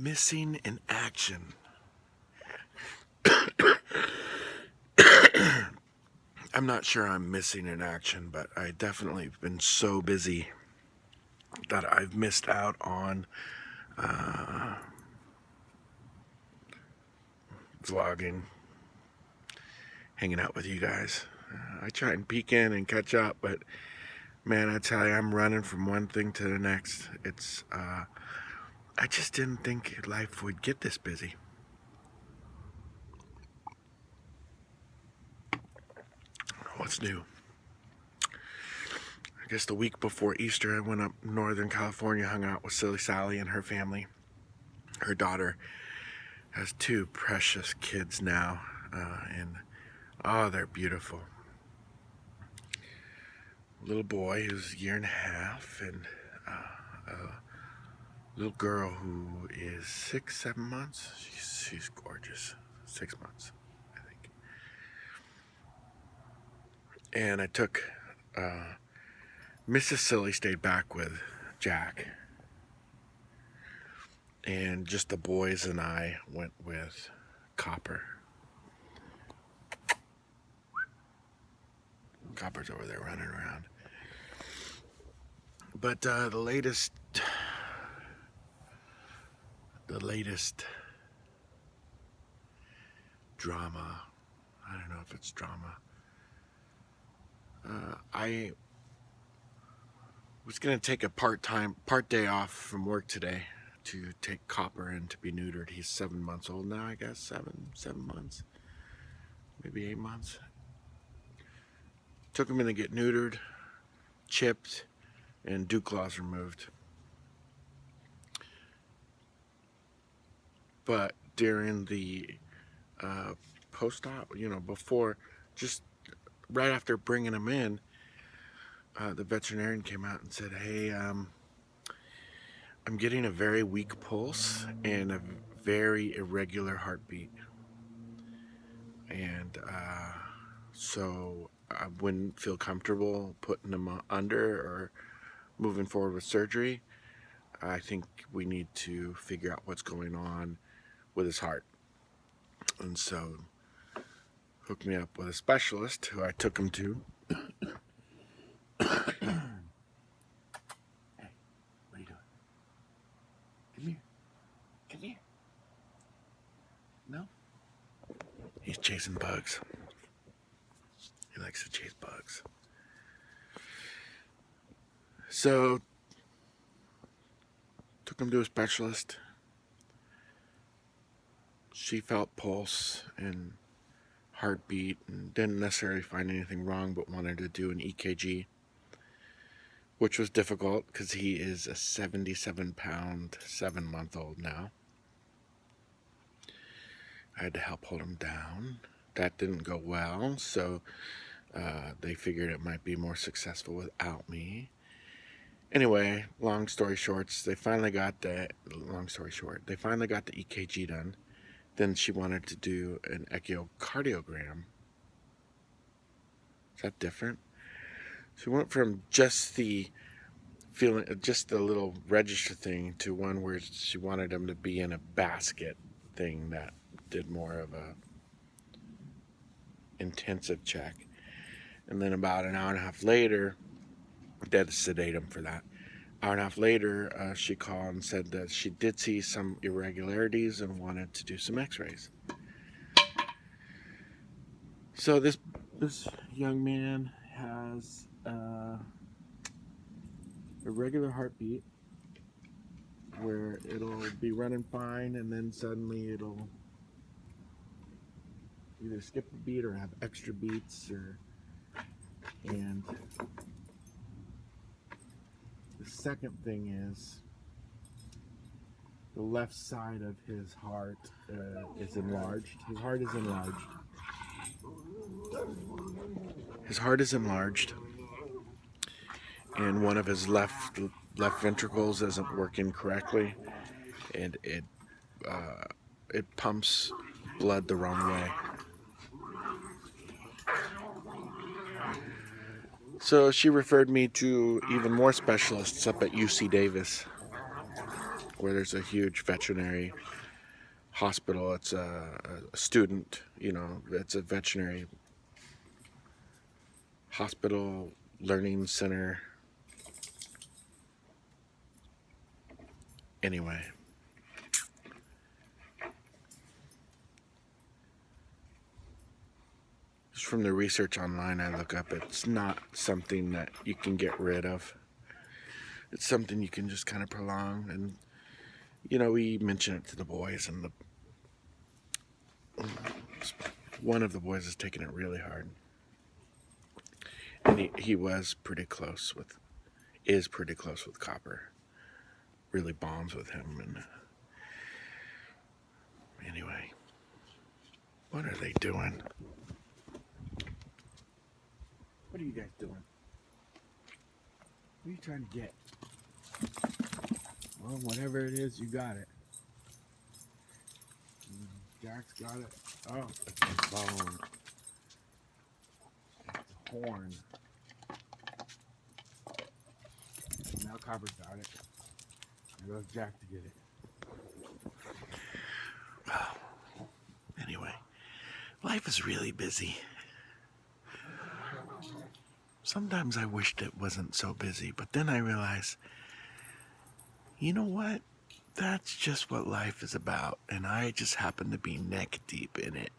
Missing in action. I'm not sure I'm missing in action, but I definitely have been so busy that I've missed out on vlogging, hanging out with you guys. I try and peek in and catch up, but man, I tell you, I'm running from one thing to the next. I just didn't think life would get this busy. What's new? I guess the week before Easter, I went up Northern California, hung out with Silly Sally and her family. Her daughter has two precious kids now, and oh, they're beautiful. Little boy who's a year and a half, and a little girl who is 6, 7 months. She's gorgeous. 6 months, I think. And I took Mrs. Silly stayed back with Jack, and just the boys and I went with Copper. Copper's over there running around. But the latest drama, I don't know if it's drama. I was going to take a part day off from work today to take Copper in to be neutered. He's 7 months old now, I guess. Seven months, maybe 8 months. Took him in to get neutered, chipped, and dew claws removed. But during the post-op, before, just right after bringing him in, the veterinarian came out and said, "Hey, I'm getting a very weak pulse and a very irregular heartbeat, and so I wouldn't feel comfortable putting him under or moving forward with surgery. I think we need to figure out what's going on with his heart." And so hooked me up with a specialist who I took him to. Hey, what are you doing? Come here. Come here. No? He's chasing bugs. He likes to chase bugs. So took him to a specialist. She felt pulse and heartbeat and didn't necessarily find anything wrong, but wanted to do an EKG, which was difficult because he is a 77-pound, 7-month-old now. I had to help hold him down. That didn't go well, so they figured it might be more successful without me. Anyway, long story short, they finally got the EKG done. Then she wanted to do an echocardiogram. Is that different? She went from just the little register thing to one where she wanted him to be in a basket thing that did more of a intensive check. And then about an hour and a half later, they had to sedate him for that. Hour and a half later, she called and said that she did see some irregularities and wanted to do some x-rays. So this young man has a regular heartbeat where it'll be running fine, and then suddenly it'll either skip a beat or have extra beats, and the second thing is the left side of his heart is enlarged. His heart is enlarged. And one of his left ventricles isn't working correctly, and it pumps blood the wrong way. So she referred me to even more specialists up at UC Davis, where there's a huge veterinary hospital. It's a student, you know, it's a veterinary hospital learning center. Anyway, just from the research online I look up, it's not something that you can get rid of. It's something you can just kind of prolong. And, you know, we mention it to the boys, and one of the boys is taking it really hard. And he was pretty close with, is pretty close with Copper. Really bonds with him. And anyway, what are they doing? What are you guys doing? What are you trying to get? Well, whatever it is, you got it. Jack's got it. Oh, it's a bone. It's a horn. Now Copper's got it. There goes Jack to get it. Anyway, life is really busy. Sometimes I wished it wasn't so busy, but then I realize, you know what? That's just what life is about, and I just happen to be neck deep in it.